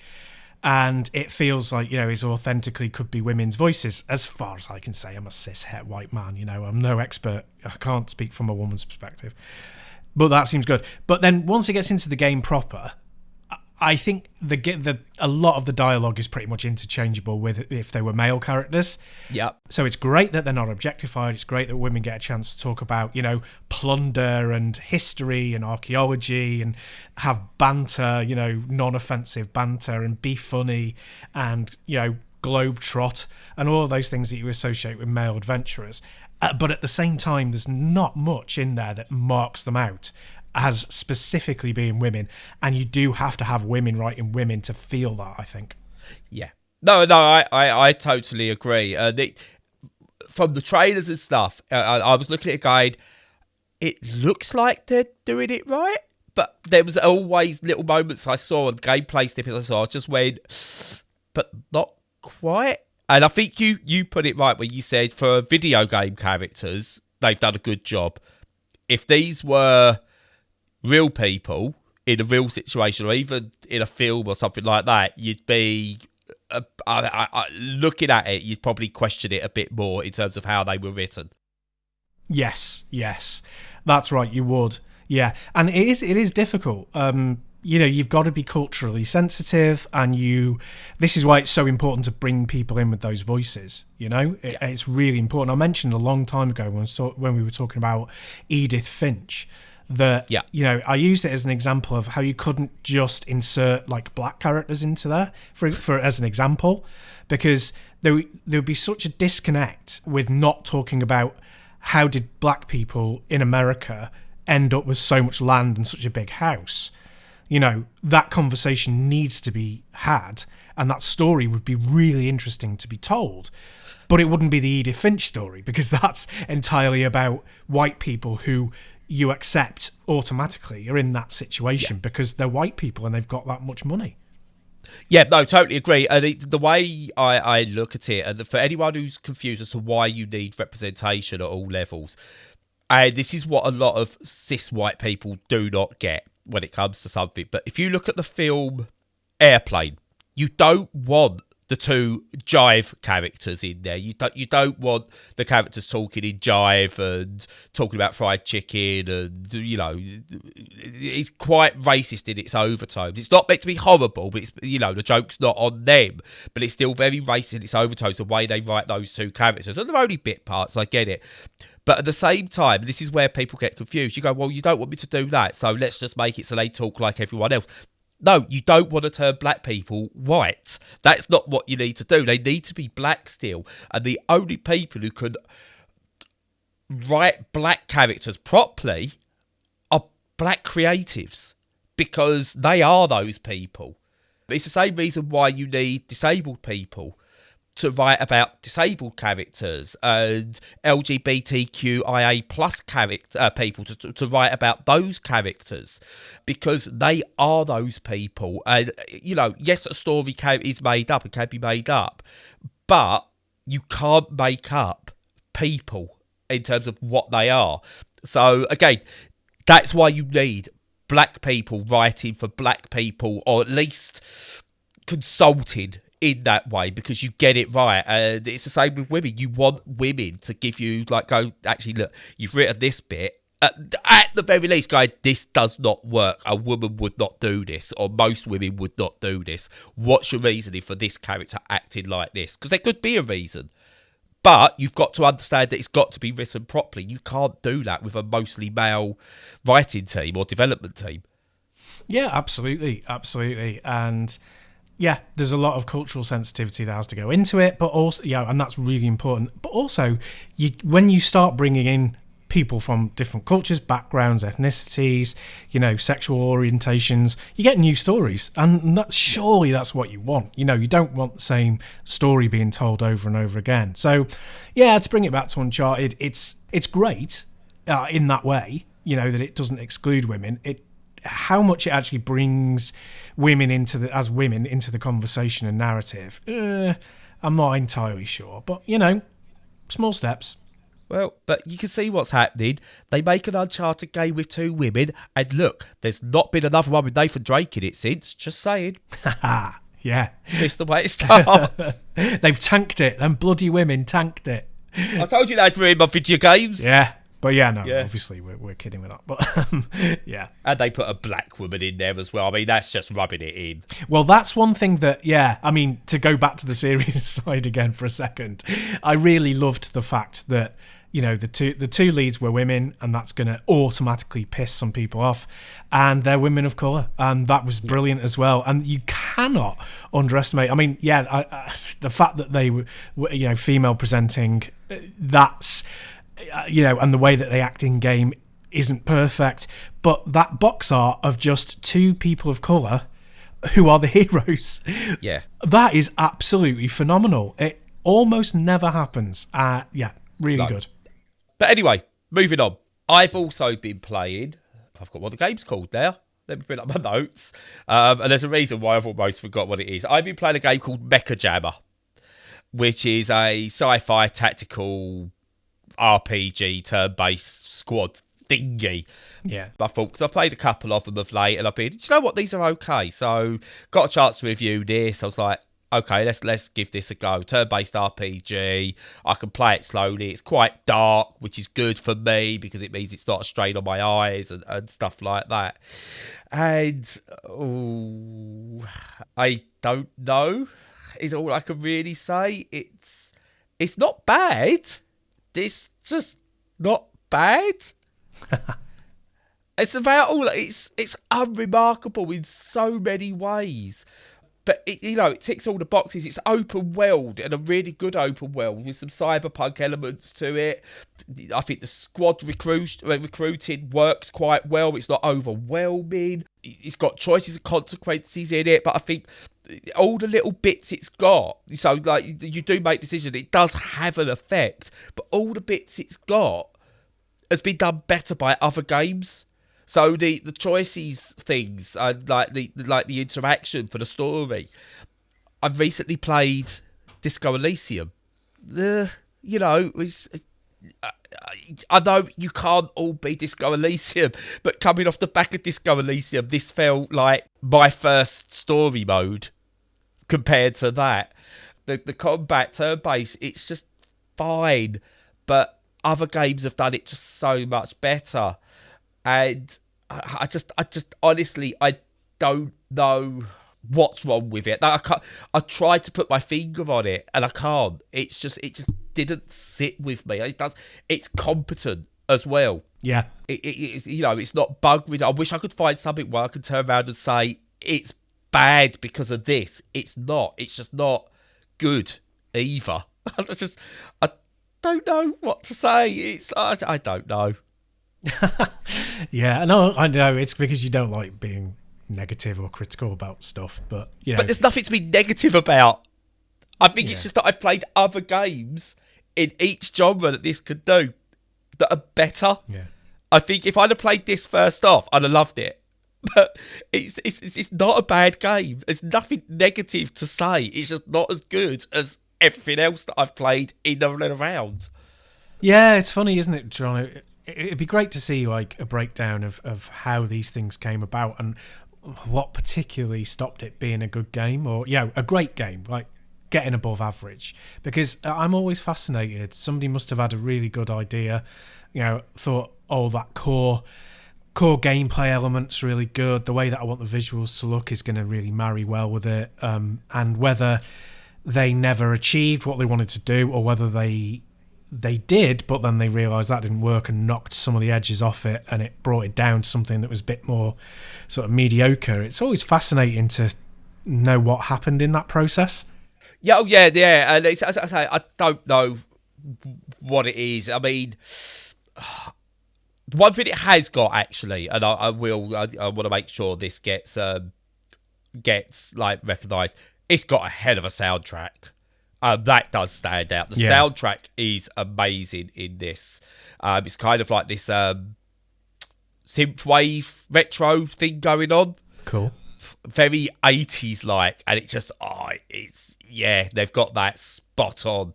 and it feels like it authentically could be women's voices. As far as I can say, I'm a cis het white man. I'm no expert. I can't speak from a woman's perspective, but that seems good. But then once it gets into the game proper, I think a lot of the dialogue is pretty much interchangeable with if they were male characters. Yeah. So it's great that they're not objectified. It's great that women get a chance to talk about, plunder and history and archaeology and have banter, non-offensive banter, and be funny and, globetrot and all of those things that you associate with male adventurers. But at the same time, there's not much in there that marks them out as specifically being women, and you do have to have women writing women to feel that, I think. Yeah. No, I totally agree. From the trailers and stuff, I was looking at a guide. It looks like they're doing it right, but there was always little moments I saw and gameplay snippets I saw. I just went, but not quite. And I think you put it right when you said for video game characters, they've done a good job. If these were real people in a real situation, or even in a film or something like that, you'd be looking at it, you'd probably question it a bit more in terms of how they were written. Yes, that's right, you would. Yeah, and it is difficult. You've got to be culturally sensitive, and this is why it's so important to bring people in with those voices. It's really important. I mentioned a long time ago when we were talking about Edith Finch that I used it as an example of how you couldn't just insert like black characters into there for as an example, because there would be such a disconnect with not talking about how did black people in America end up with so much land and such a big house. That conversation needs to be had, and that story would be really interesting to be told. But it wouldn't be the Edith Finch story, because that's entirely about white people who you accept automatically are in that situation because they're white people and they've got that much money. Yeah, no, totally agree. The way I look at it, and for anyone who's confused as to why you need representation at all levels, this is what a lot of cis white people do not get when it comes to something. But if you look at the film Airplane, you don't want the two jive characters in there. You don't want the characters talking in jive and talking about fried chicken, and it's quite racist in its overtones. It's not meant to be horrible, but it's the joke's not on them, but it's still very racist in its overtones, the way they write those two characters. And they're only bit parts, I get it. But at the same time, this is where people get confused. You go, well, you don't want me to do that, so let's just make it so they talk like everyone else. No, you don't want to turn black people white. That's not what you need to do. They need to be black still. And the only people who can write black characters properly are black creatives, because they are those people. It's the same reason why you need disabled people to write about disabled characters, and LGBTQIA plus people to write about those characters, because they are those people. And, yes, a story is made up and can be made up, but you can't make up people in terms of what they are. So, again, that's why you need black people writing for black people, or at least consulted in that way, because you get it right. And it's the same with women. You want women to give you, go, actually, look, you've written this bit. At the very least, go, this does not work. A woman would not do this, or most women would not do this. What's your reasoning for this character acting like this? Because there could be a reason. But you've got to understand that it's got to be written properly. You can't do that with a mostly male writing team or development team. Yeah, absolutely. Absolutely. And yeah, there's a lot of cultural sensitivity that has to go into it, but also, and that's really important. But also, when you start bringing in people from different cultures, backgrounds, ethnicities, sexual orientations, you get new stories, and surely that's what you want. You don't want the same story being told over and over again. So, yeah, to bring it back to Uncharted, it's great in that way. That it doesn't exclude women. How much it actually brings women into the conversation and narrative, I'm not entirely sure. But small steps. Well, but you can see what's happening. They make an Uncharted game with 2 women, and look, there's not been another one with Nathan Drake in it since. Just saying. Yeah. It's the way it starts. They've tanked it. Them bloody women tanked it. I told you they'd ruin my video games. Yeah. But obviously we're kidding with that. But yeah. And they put a black woman in there as well. I mean, that's just rubbing it in. Well, that's one thing that, to go back to the serious side again for a second, I really loved the fact that, the two leads were women, and that's going to automatically piss some people off, and they're women of colour, and that was brilliant as well. And you cannot underestimate. I mean, the fact that they were, female presenting, that's, and the way that they act in game isn't perfect, but that box art of just 2 people of colour who are the heroes, that is absolutely phenomenal. It almost never happens. Really good. But anyway, moving on. I've also been playing, I've got what the game's called now. Let me bring up my notes. And there's a reason why I've almost forgot what it is. I've been playing a game called Mechajammer, which is a sci-fi tactical RPG turn-based squad thingy. Yeah. I thought, because I've played a couple of them of late, and I've been, do you know what, these are okay. So got a chance to review this. I was like, okay, let's give this a go. Turn-based RPG. I can play it slowly. It's quite dark, which is good for me, because it means it's not a strain on my eyes and stuff like that. And I don't know, is all I can really say. It's not bad. It's just not bad. It's about all. It's unremarkable in so many ways. But it ticks all the boxes. It's open world, and a really good open world with some cyberpunk elements to it. I think the squad recruiting works quite well. It's not overwhelming. It's got choices and consequences in it, but I think all the little bits it's got, so you do make decisions, it does have an effect, but all the bits it's got has been done better by other games. So the choices things, like the interaction for the story. I've recently played Disco Elysium. I know you can't all be Disco Elysium, but coming off the back of Disco Elysium, this felt like my first story mode compared to that. The combat turn-based, it's just fine, but other games have done it just so much better. And I just honestly, I don't know what's wrong with it. I tried to put my finger on it, and I can't. It just didn't sit with me. It's competent as well. Yeah. It's not bug-ridden. I wish I could find something where I could turn around and say it's bad because of this. It's not. It's just not good either. don't know what to say. I don't know. Yeah, no, I know it's because you don't like being negative or critical about stuff, but But there's nothing to be negative about. I think it's Yeah. just that I've played other games in each genre that this could do that are better. Yeah. I think if I'd have played this first off, I'd have loved it. But it's not a bad game. There's nothing negative to say. It's just not as good as everything else that I've played in and around. Yeah, it's funny, isn't it, John? It'd be great to see like a breakdown of how these things came about and what particularly stopped it being a good game or a great game, like getting above average. Because I'm always fascinated. Somebody must have had a really good idea, thought, oh, that core gameplay element's really good. The way that I want the visuals to look is going to really marry well with it. And whether they never achieved what they wanted to do or whether they did, but then they realised that didn't work and knocked some of the edges off it and it brought it down to something that was a bit more sort of mediocre. It's always fascinating to know what happened in that process. Yeah, and as I say, I don't know what it is. I mean, one thing it has got actually, and I want to make sure this gets like recognised. It's got a hell of a soundtrack. That does stand out. The soundtrack is amazing in this. It's kind of like this synthwave retro thing going on. Cool. Very 80s like, and it's just they've got that spot on.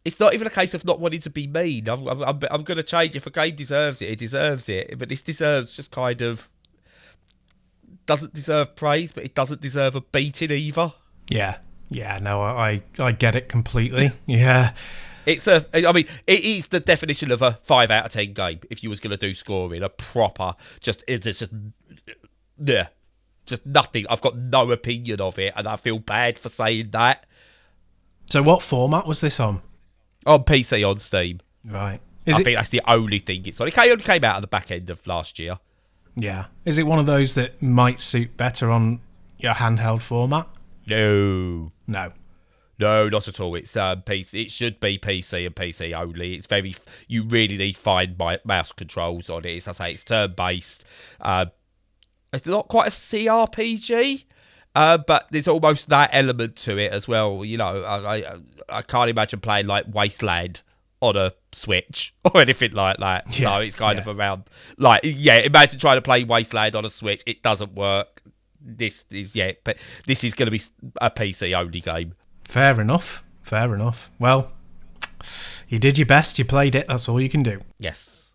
It's not even a case of not wanting to be mean. I'm going to change. If a game deserves it, it deserves it. But this deserves just kind of doesn't deserve praise, but it doesn't deserve a beating either. Yeah, no, I get it completely. Yeah. It is the definition of a 5 out of 10 game. If you was going to do scoring, a proper, just nothing. I've got no opinion of it, and I feel bad for saying that. So what format was this on? On PC, on Steam. Right. I think that's the only thing it's on. It only came out at the back end of last year. Yeah. Is it one of those that might suit better on your handheld format? No. No. No, not at all. It's PC. It should be PC and PC only. It's you really need fine mouse controls on it. It's turn-based. It's not quite a CRPG, but there's almost that element to it as well. I can't imagine playing like Wasteland on a Switch or anything like that. So it's kind of around imagine trying to play Wasteland on a Switch. It doesn't work. But this is going to be a PC only game. Fair enough. Well, you did your best. You played it. That's all you can do. Yes.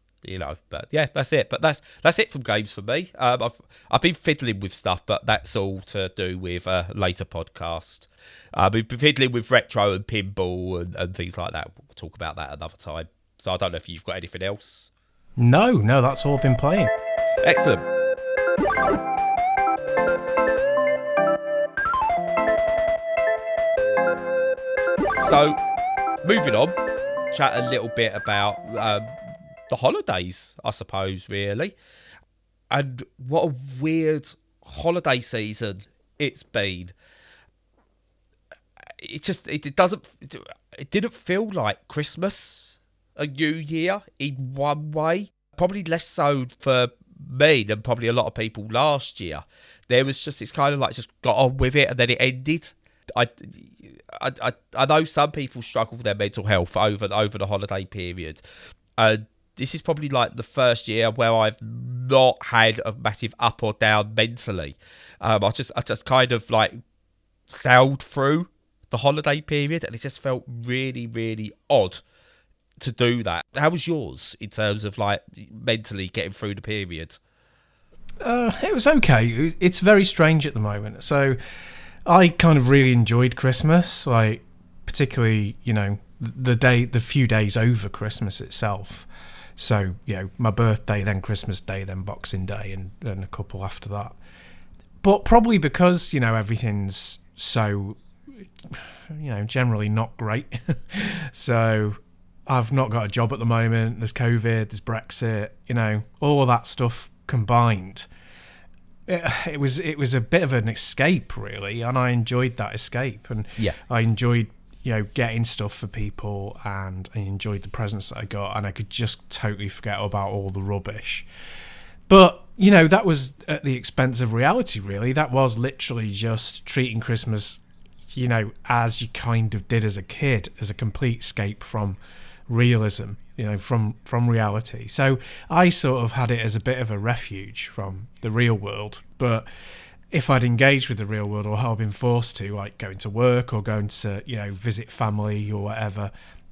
But yeah, that's it. But that's it from games for me. I've been fiddling with stuff, but that's all to do with a later podcast. I've been fiddling with retro and pinball and things like that. We'll talk about that another time. So I don't know if you've got anything else. No, that's all I've been playing. Excellent. So, moving on, chat a little bit about the holidays, I suppose, really. And what a weird holiday season it's been. It didn't feel like Christmas, a New Year in one way. Probably less so for me than probably a lot of people last year. It's kind of like just got on with it and then it ended. I know some people struggle with their mental health over the holiday period. This is probably like the first year where I've not had a massive up or down mentally. I just kind of like sailed through the holiday period, and it just felt really, really odd to do that. How was yours in terms of like mentally getting through the period? It was okay. It's very strange at the moment. So I kind of really enjoyed Christmas, like particularly, the few days over Christmas itself. So, my birthday, then Christmas Day, then Boxing Day, and a couple after that. But probably because, everything's so, generally not great. So I've not got a job at the moment. There's COVID, there's Brexit, all of that stuff combined. It was a bit of an escape, really, and I enjoyed that escape. And I enjoyed getting stuff for people, and I enjoyed the presents that I got, and I could just totally forget about all the rubbish. But, that was at the expense of reality, really. That was literally just treating Christmas, as you kind of did as a kid, as a complete escape from realism, from reality. So I sort of had it as a bit of a refuge from the real world. But if I'd engaged with the real world, or had been forced to, like going to work or going to, visit family or whatever,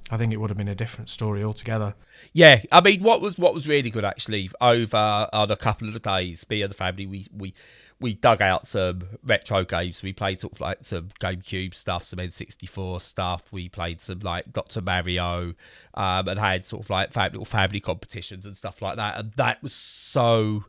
I think it would have been a different story altogether. Yeah, I mean, what was really good actually over on a couple of the days, me and the family, we dug out some retro games. We played sort of like some GameCube stuff, some N64 stuff. We played some like Dr. Mario, and had sort of like little family competitions and stuff like that. And that was so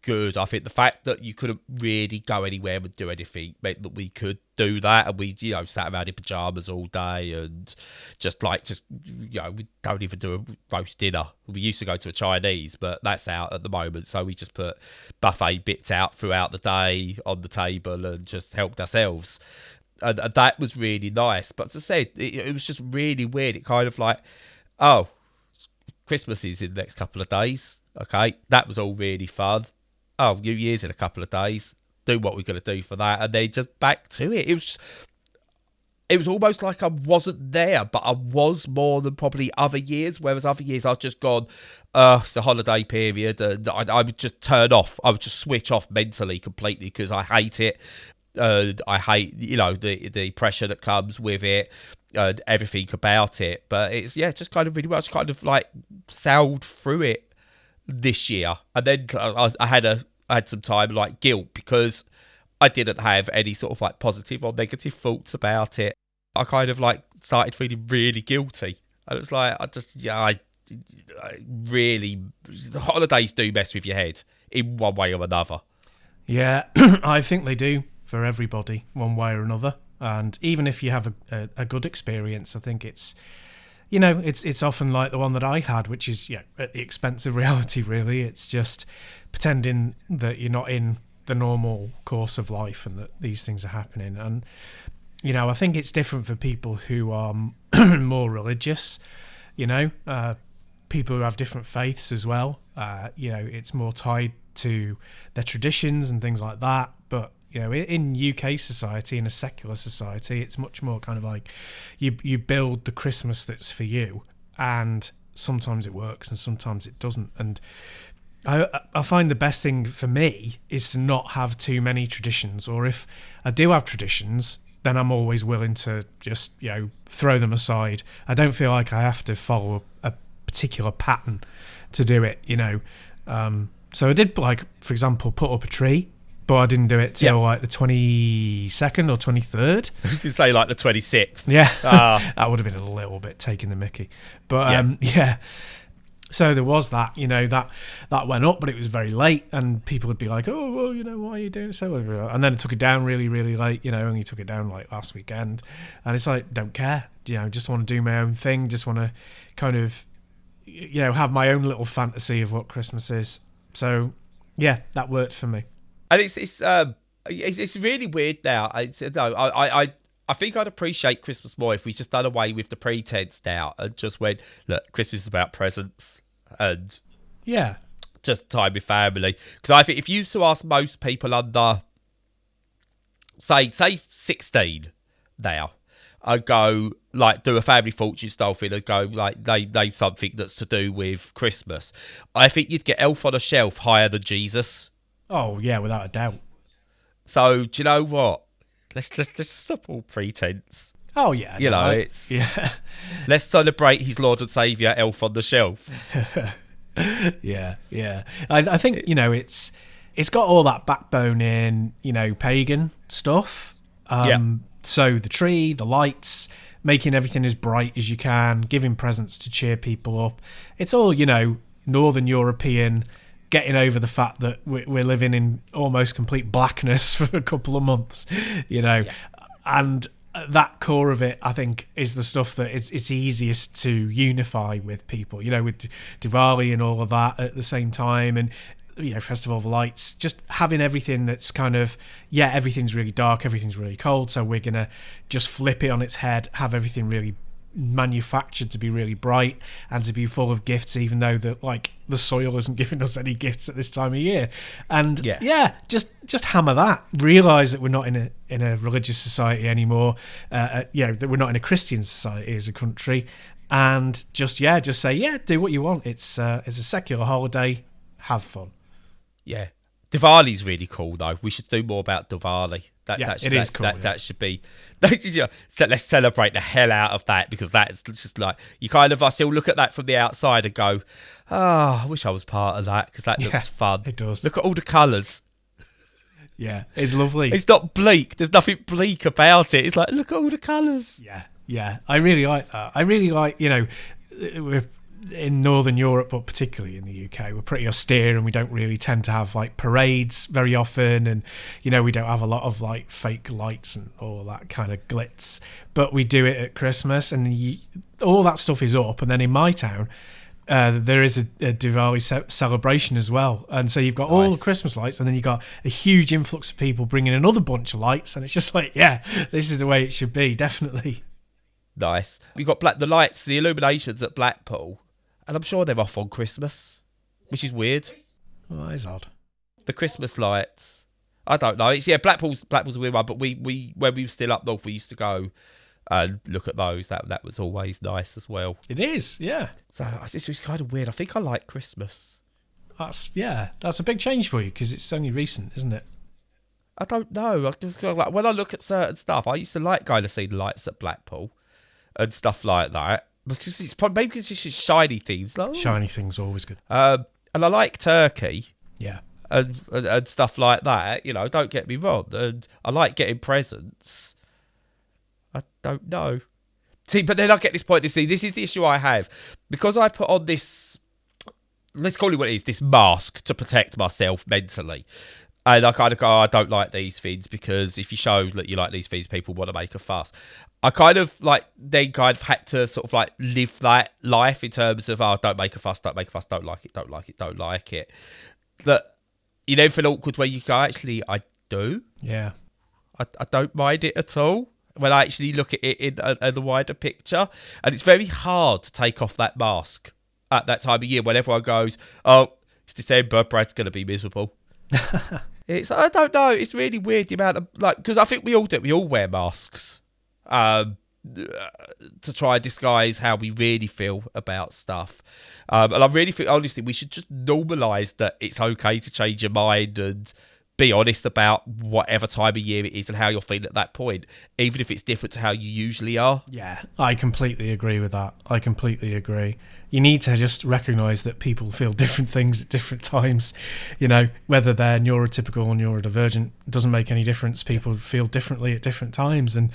good. I think the fact that you couldn't really go anywhere and do anything meant that we could do that, and we sat around in pajamas all day and we don't even do a roast dinner. We used to go to a Chinese, but that's out at the moment, so we just put buffet bits out throughout the day on the table and just helped ourselves, and that was really nice. But as I said, it was just really weird. It kind of like, oh, Christmas is in the next couple of days. Okay, that was all really fun. Oh, New Year's in a couple of days. Do what we're going to do for that. And then just back to it. It was almost like I wasn't there, but I was more than probably other years. Whereas other years I've just gone, it's the holiday period. And I would just turn off. I would just switch off mentally completely because I hate it. I hate, the pressure that comes with it. Everything about it. But it's, just kind of really much kind of like sailed through it this year. And then I had some time like guilt because I didn't have any sort of like positive or negative thoughts about it. I kind of like started feeling really guilty, and it's like I really, the holidays do mess with your head in one way or another. Yeah, I think they do for everybody one way or another. And even if you have a good experience, I think it's it's often like the one that I had, which is at the expense of reality, really. It's just pretending that you're not in the normal course of life and that these things are happening. And, I think it's different for people who are more religious, people who have different faiths as well. It's more tied to their traditions and things like that. But in UK society, in a secular society, it's much more kind of like you build the Christmas that's for you, and sometimes it works and sometimes it doesn't. And I find the best thing for me is to not have too many traditions, or if I do have traditions, then I'm always willing to just throw them aside. I don't feel like I have to follow a particular pattern to do it. So I did, like, for example, put up a tree. But I didn't do it till like the 22nd or 23rd. You could say like the 26th. Yeah, that would have been a little bit taking the mickey. But so there was that, that went up, but it was very late, and people would be like, oh, well, why are you doing so? And then I took it down really, really late, only took it down like last weekend. And it's like, don't care, just want to do my own thing, just want to kind of, have my own little fantasy of what Christmas is. So, yeah, that worked for me. And it's really weird now. I think I'd appreciate Christmas more if we just done away with the pretense now and just went, look, Christmas is about presents and just time with family. Because I think if you used to ask most people under say 16 now, I'd go like do a family fortune style thing and go like name something that's to do with Christmas. I think you'd get Elf on a Shelf higher than Jesus. Oh, yeah, without a doubt. So, do you know what? Let's stop all pretense. Oh, yeah. It's... Yeah. Let's celebrate his Lord and Saviour, Elf on the Shelf. Yeah. I think, it's got all that backbone in, pagan stuff. So the tree, the lights, making everything as bright as you can, giving presents to cheer people up. It's all, Northern European, getting over the fact that we're living in almost complete blackness for a couple of months, and that core of it, I think, is the stuff that it's easiest to unify with people, with Diwali and all of that at the same time. And Festival of Lights, just having everything that's kind of, everything's really dark, everything's really cold, so we're going to just flip it on its head, have everything really manufactured to be really bright and to be full of gifts, even though the soil isn't giving us any gifts at this time of year. And just hammer that. Realise that we're not in a religious society anymore. That we're not in a Christian society as a country. And just say, do what you want. It's a secular holiday. Have fun. Yeah. Diwali's really cool, though. We should do more about Diwali. It is cool. That should be... let's celebrate the hell out of that, because that's just like... I still look at that from the outside and go, I wish I was part of that, because that looks fun. It does. Look at all the colours. Yeah, it's lovely. It's not bleak. There's nothing bleak about it. It's like, look at all the colours. Yeah. I really like that. I really like, we're in Northern Europe, but particularly in the UK, we're pretty austere, and we don't really tend to have parades very often, and we don't have a lot of fake lights and all that kind of glitz, but we do it at Christmas, and all that stuff is up. And then in my town there is a Diwali celebration as well, and so you've got all the Christmas lights, and then you've got a huge influx of people bringing another bunch of lights, and it's just this is the way it should be, definitely. Nice. We've got the lights, the illuminations at Blackpool, and I'm sure they're off on Christmas, which is weird. Oh, that is odd. The Christmas lights. I don't know. It's Blackpool's a weird one, but we when we were still up north, we used to go and look at those. That was always nice as well. It is, yeah. So it was kind of weird. I think I like Christmas. That's a big change for you, because it's only recent, isn't it? I don't know. I just feel like when I look at certain stuff, I used to like going to see the lights at Blackpool and stuff like that. Because it's probably maybe because it's just shiny things. Shiny things are always good. And I like turkey. Yeah. And stuff like that. Don't get me wrong. And I like getting presents. I don't know. See, but then I get this point to see, this is the issue I have. Because I put on this, let's call it what it is, this mask to protect myself mentally. And I kind of go, I don't like these things, because if you show that you like these things, people want to make a fuss. I kind of then kind of had to sort of live that life in terms of, don't make a fuss, don't make a fuss, don't like it, don't like it, don't like it. That you never feel awkward where you go, actually, I do. Yeah. I don't mind it at all when I actually look at it in the wider picture. And it's very hard to take off that mask at that time of year when everyone goes, oh, it's December, Brad's going to be miserable. I don't know. It's really weird the amount of because I think we all do. We all wear masks to try and disguise how we really feel about stuff. And I really think, honestly, we should just normalise that it's okay to change your mind and be honest about whatever time of year it is and how you're feeling at that point, even if it's different to how you usually are. Yeah, I completely agree with that. I completely agree. You need to just recognise that people feel different things at different times. Whether they're neurotypical or neurodivergent doesn't make any difference. People feel differently at different times. And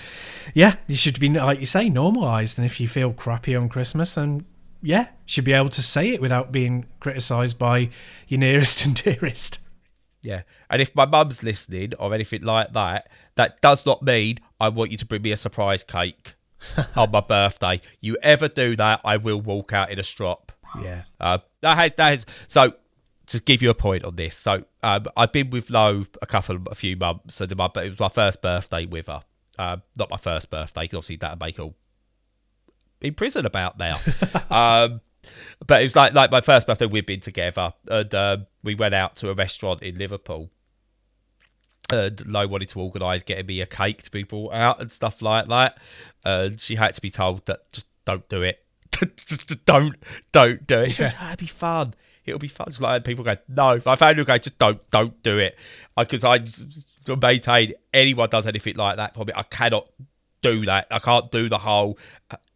you should be, like you say, normalised. And if you feel crappy on Christmas, then you should be able to say it without being criticised by your nearest and dearest. Yeah, and if my mum's listening or anything like that, that does not mean I want you to bring me a surprise cake on my birthday. You ever do that, I will walk out in a strop. Yeah. That has. So, to give you a point on this, so I've been with Lo a few months, and it was my first birthday with her. Not my first birthday, because obviously that'd make her in prison about now. But it was like my first birthday, we'd been together, and we went out to a restaurant in Liverpool. And Lo wanted to organise getting me a cake to be brought out and stuff like that. And she had to be told that just don't do it. Just don't do it. She went, it'll be fun. It'll be fun. It's like people go, no. I found her go, just don't do it. Because I just maintain anyone does anything like that for me, I cannot do that. I can't do the whole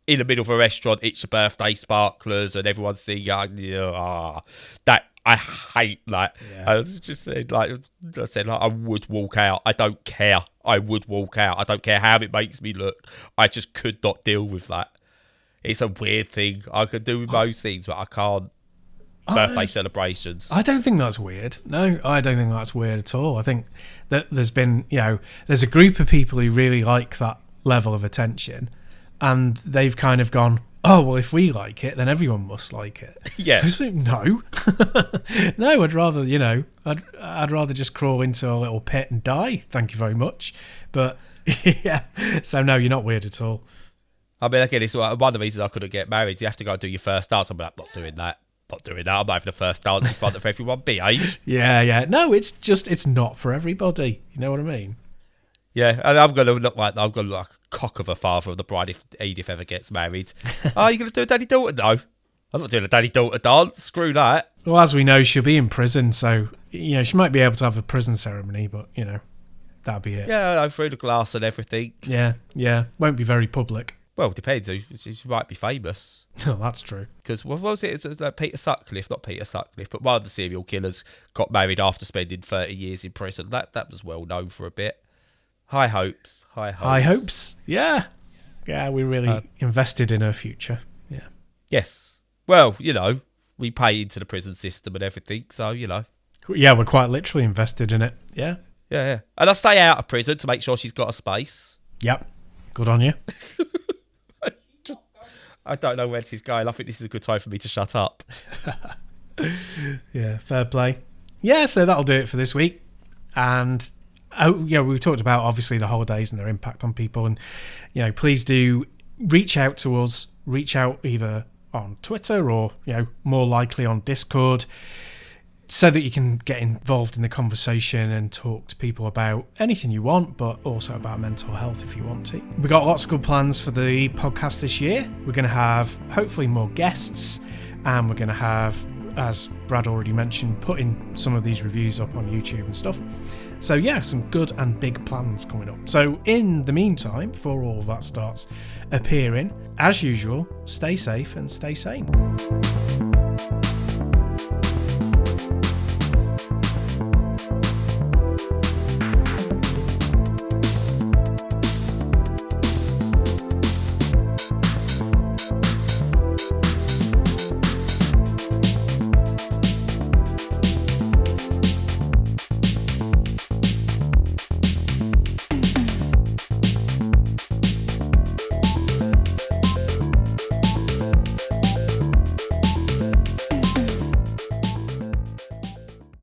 in the middle of a restaurant, it's your birthday, sparklers, and everyone's singing. That I hate that. Yeah. I just said, I would walk out. I don't care. I would walk out. I don't care how it makes me look. I just could not deal with that. It's a weird thing. I could do with most things, but I can't. Birthday celebrations. I don't think that's weird. No, I don't think that's weird at all. I think that there's been, there's a group of people who really like that level of attention, and they've kind of gone, oh, well, if we like it, then everyone must like it. Yeah. No. No, I'd rather, I'd rather just crawl into a little pit and die. Thank you very much. But, yeah. So, no, you're not weird at all. I mean, again, it's one of the reasons I couldn't get married. You have to go and do your first dance. I'm like, not doing that. I'm not having the first dance in front of everyone. Behave. Yeah. No, it's not for everybody. You know what I mean? Yeah, and I'm going to look like a cock of a father of the bride if Edith ever gets married. Oh, you going to do a daddy-daughter? No. I'm not doing a daddy-daughter dance. Screw that. Well, as we know, she'll be in prison, so, she might be able to have a prison ceremony, but, that'll be it. Yeah, through the glass and everything. Yeah. Won't be very public. Well, depends. She might be famous. Oh, that's true. Because what was it? It was like Peter Sutcliffe, not Peter Sutcliffe, but one of the serial killers got married after spending 30 years in prison. That was well known for a bit. High hopes. High hopes. Yeah. Yeah, we really invested in her future. Yeah. Yes. Well, we pay into the prison system and everything, so, Yeah, we're quite literally invested in it. Yeah. Yeah. And I stay out of prison to make sure she's got a space. Yep. Good on you. I don't know where this is going. I think this is a good time for me to shut up. Yeah, fair play. Yeah, so that'll do it for this week. And we talked about obviously the holidays and their impact on people. And please do reach out to us. Reach out either on Twitter or more likely on Discord, so that you can get involved in the conversation and talk to people about anything you want, but also about mental health if you want to. We've got lots of good plans for the podcast this year. We're going to have hopefully more guests, and we're going to have, as Brad already mentioned, putting some of these reviews up on YouTube and stuff. So yeah, some good and big plans coming up. So in the meantime, before all of that starts appearing, as usual, stay safe and stay sane.